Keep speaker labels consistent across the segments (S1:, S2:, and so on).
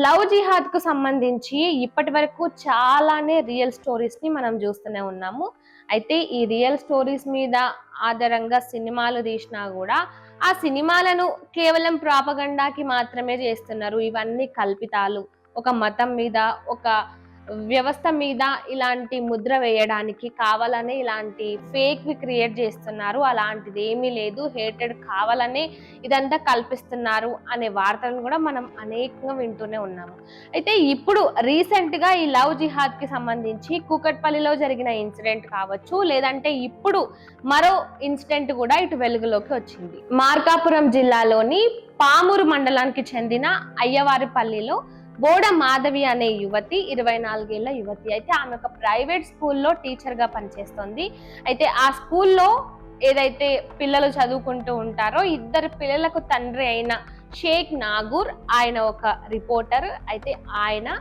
S1: Love జిహాద్ కు సంబంధించి ఇప్పటి వరకు చాలానే రియల్ స్టోరీస్ ని మనం చూస్తూనే ఉన్నాము. అయితే ఈ రియల్ స్టోరీస్ మీద ఆధారంగా సినిమాలు తీసినా కూడా ఆ సినిమాలను కేవలం ప్రాపగండాకి మాత్రమే చేస్తున్నారు. ఇవన్నీ కల్పితాలు. ఒక మతం మీద, ఒక వ్యవస్థ మీద ఇలాంటి ముద్ర వేయడానికి కావాలనే ఇలాంటి ఫేక్ వి క్రియేట్ చేస్తున్నారు. అలాంటిది ఏమీ లేదు, హేటెడ్ కావాలనే ఇదంతా కల్పిస్తున్నారు అనే వార్తలను కూడా మనం అనేకంగా వింటూనే ఉన్నాము. అయితే ఇప్పుడు రీసెంట్ గా ఈ లవ్ జిహాద్ కి సంబంధించి కూకట్పల్లిలో జరిగిన ఇన్సిడెంట్ కావచ్చు, లేదంటే ఇప్పుడు మరో ఇన్సిడెంట్ కూడా ఇటు వెలుగులోకి వచ్చింది. మార్కాపురం జిల్లాలోని పామూరు మండలానికి చెందిన అయ్యవారిపల్లిలో బోడ మాధవి అనే యువతి, 24 ఏళ్ల యువతి. అయితే ఆమె ఒక ప్రైవేట్ స్కూల్లో టీచర్ గా పనిచేస్తోంది. అయితే ఆ స్కూల్లో ఏదైతే పిల్లలు చదువుకుంటూ ఉంటారో, ఇద్దరు పిల్లలకు తండ్రి అయిన షేక్ నాగూర్, ఆయన ఒక రిపోర్టర్. అయితే ఆయన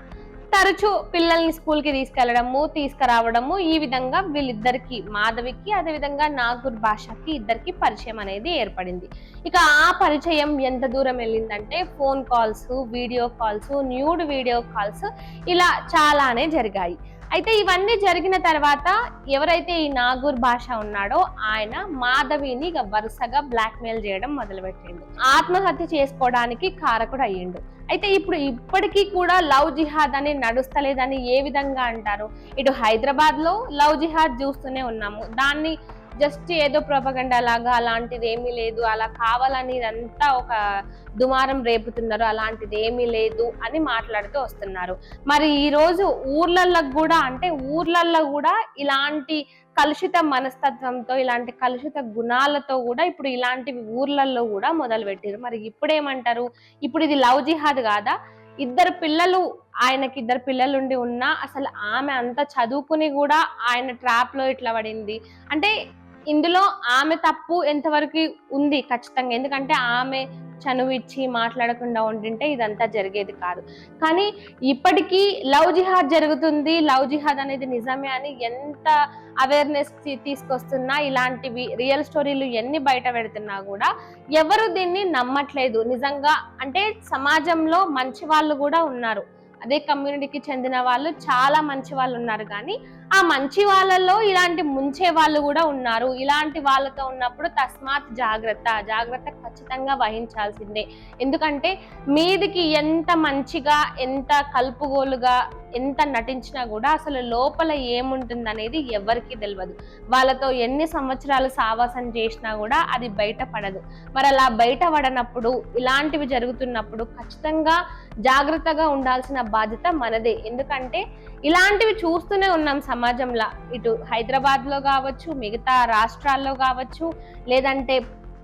S1: తరచూ పిల్లల్ని స్కూల్ కి తీసుకెళ్లడము, తీసుకురావడము, ఈ విధంగా వీళ్ళిద్దరికి, మాధవికి అదేవిధంగా నాగూర్ భాషకి ఇద్దరికి పరిచయం అనేది ఏర్పడింది. ఇక ఆ పరిచయం ఎంత దూరం వెళ్ళిందంటే phone calls, video calls, nude video calls, ఇలా చాలానే జరిగాయి. అయితే ఇవన్నీ జరిగిన తర్వాత ఎవరైతే ఈ నాగూర్ భాష ఉన్నాడో ఆయన మాధవిని వరుసగా బ్లాక్ మెయిల్ చేయడం మొదలుపెట్టిండు. ఆత్మహత్య చేసుకోవడానికి కారకుడు అయ్యిండు. అయితే ఇప్పటికీ కూడా లవ్ జిహాద్ అని నడుస్తలేదని ఏ విధంగా అంటారు? ఇటు హైదరాబాద్ లో లవ్ జిహాద్ చూస్తూనే ఉన్నాము. దాన్ని జస్ట్ ఏదో ప్రొపగండా లాగా, అలాంటిది ఏమీ లేదు, అలా కావాలని ఇదంతా ఒక దుమారం రేపుతున్నారు, అలాంటిది ఏమీ లేదు అని మాట్లాడుతూ వస్తున్నారు. మరి ఈ రోజు ఊర్లల్లో కూడా ఇలాంటి కలుషిత మనస్తత్వంతో, ఇలాంటి కలుషిత గుణాలతో కూడా ఇప్పుడు ఇలాంటివి ఊర్లల్లో కూడా మొదలు పెట్టారు. మరి ఇప్పుడేమంటారు? ఇప్పుడు ఇది లవ్ జిహాద్ కాదా? ఆయనకి ఇద్దరు పిల్లలుండి ఉన్నా అసలు ఆమె అంత చదువుకుని కూడా ఆయన ట్రాప్ లో ఇట్లా పడింది అంటే ఇందులో ఆమె తప్పు ఎంతవరకు ఉంది ఖచ్చితంగా. ఎందుకంటే ఆమె చనువు ఇచ్చి మాట్లాడకుండా ఉండింటే ఇదంతా జరిగేది కాదు. కానీ ఇప్పటికీ లవ్ జిహాద్ జరుగుతుంది, లవ్ జిహాద్ అనేది నిజమే అని ఎంత అవేర్నెస్ తీసుకొస్తున్నా, ఇలాంటివి రియల్ స్టోరీలు ఎన్ని బయట పెడుతున్నా కూడా ఎవరు దీన్ని నమ్మట్లేదు. నిజంగా అంటే సమాజంలో మంచి వాళ్ళు కూడా ఉన్నారు, అదే కమ్యూనిటీకి చెందిన వాళ్ళు చాలా మంచి వాళ్ళు ఉన్నారు. కానీ ఆ మంచి వాళ్ళలో ఇలాంటి ముంచే వాళ్ళు కూడా ఉన్నారు. ఇలాంటి వాళ్ళతో ఉన్నప్పుడు తస్మాత్ జాగ్రత్త, జాగ్రత్త ఖచ్చితంగా వహించాల్సిందే. ఎందుకంటే మీదికి ఎంత మంచిగా, ఎంత కలుపుగోలుగా, ఎంత నటించినా కూడా అసలు లోపల ఏముంటుంది అనేది ఎవరికి తెలియదు. వాళ్ళతో ఎన్ని సంవత్సరాలు సావాసం చేసినా కూడా అది బయటపడదు. మరి అలా బయటపడనప్పుడు, ఇలాంటివి జరుగుతున్నప్పుడు ఖచ్చితంగా జాగ్రత్తగా ఉండాల్సిన బాధ్యత మనదే. ఎందుకంటే ఇలాంటివి చూస్తూనే ఉన్నాం సమాజంలో, ఇటు హైదరాబాద్ లో కావచ్చు, మిగతా రాష్ట్రాల్లో కావచ్చు, లేదంటే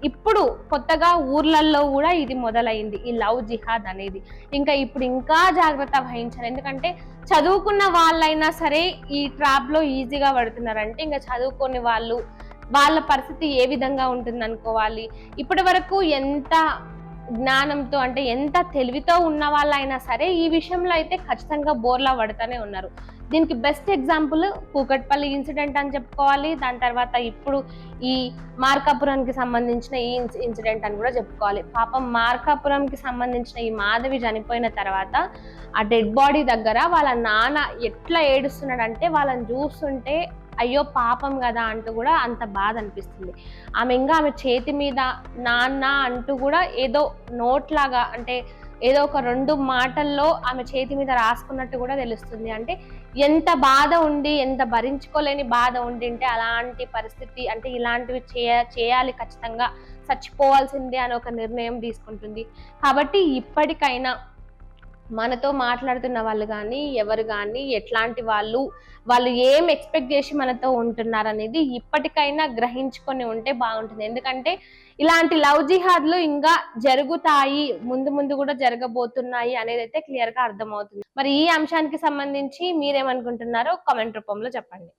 S1: ఇప్పుడు కొత్తగా ఊర్లల్లో కూడా ఇది మొదలైంది, ఈ లవ్ జిహాద్ అనేది. ఇంకా జాగ్రత్త వహించాలి. ఎందుకంటే చదువుకున్న వాళ్ళైనా సరే ఈ ట్రాప్ లో ఈజీగా పడుతున్నారంటే ఇంకా చదువుకోని వాళ్ళ పరిస్థితి ఏ విధంగా ఉంటుంది అనుకోవాలి. ఇప్పటి వరకు ఎంత జ్ఞానంతో అంటే ఎంత తెలివితో ఉన్న వాళ్ళైనా సరే ఈ విషయంలో అయితే ఖచ్చితంగా బోర్లా పడుతూనే ఉన్నారు. దీనికి బెస్ట్ ఎగ్జాంపుల్ కూకట్పల్లి ఇన్సిడెంట్ అని చెప్పుకోవాలి. దాని తర్వాత ఇప్పుడు ఈ మార్కాపురానికి సంబంధించిన ఈ ఇన్సిడెంట్ అని కూడా చెప్పుకోవాలి. పాపం మార్కాపురంకి సంబంధించిన ఈ మాధవి చనిపోయిన తర్వాత ఆ డెడ్ బాడీ దగ్గర వాళ్ళ నాన్న ఎట్లా ఏడుస్తున్నాడంటే వాళ్ళని చూస్తుంటే అయ్యో పాపం కదా అంటూ కూడా అంత బాధ అనిపిస్తుంది. ఆమె చేతి మీద నాన్న అంటూ కూడా ఏదో నోట్ లాగా, అంటే ఏదో ఒక 2 మాటల్లో ఆమె చేతి మీద రాసుకున్నట్టు కూడా తెలుస్తుంది. అంటే ఎంత బాధ ఉండి, ఎంత భరించుకోలేని బాధ ఉండింటే అలాంటి పరిస్థితి, అంటే ఇలాంటివి చేయాలి, ఖచ్చితంగా చచ్చిపోవాల్సిందే అని ఒక నిర్ణయం తీసుకుంటుంది. కాబట్టి ఇప్పటికైనా మనతో మాట్లాడుతున్న వాళ్ళు కానీ, ఎవరు కానీ, ఎట్లాంటి వాళ్ళు ఏం ఎక్స్పెక్ట్ చేసి మనతో ఉంటున్నారు అనేది ఇప్పటికైనా గ్రహించుకొని ఉంటే బాగుంటుంది. ఎందుకంటే ఇలాంటి లవ్ జిహాద్లు ఇంకా జరుగుతాయి, ముందు కూడా జరగబోతున్నాయి అనేది అయితే క్లియర్ గా అర్థమవుతుంది. మరి ఈ అంశానికి సంబంధించి మీరేమనుకుంటున్నారో కామెంట్ రూపంలో చెప్పండి.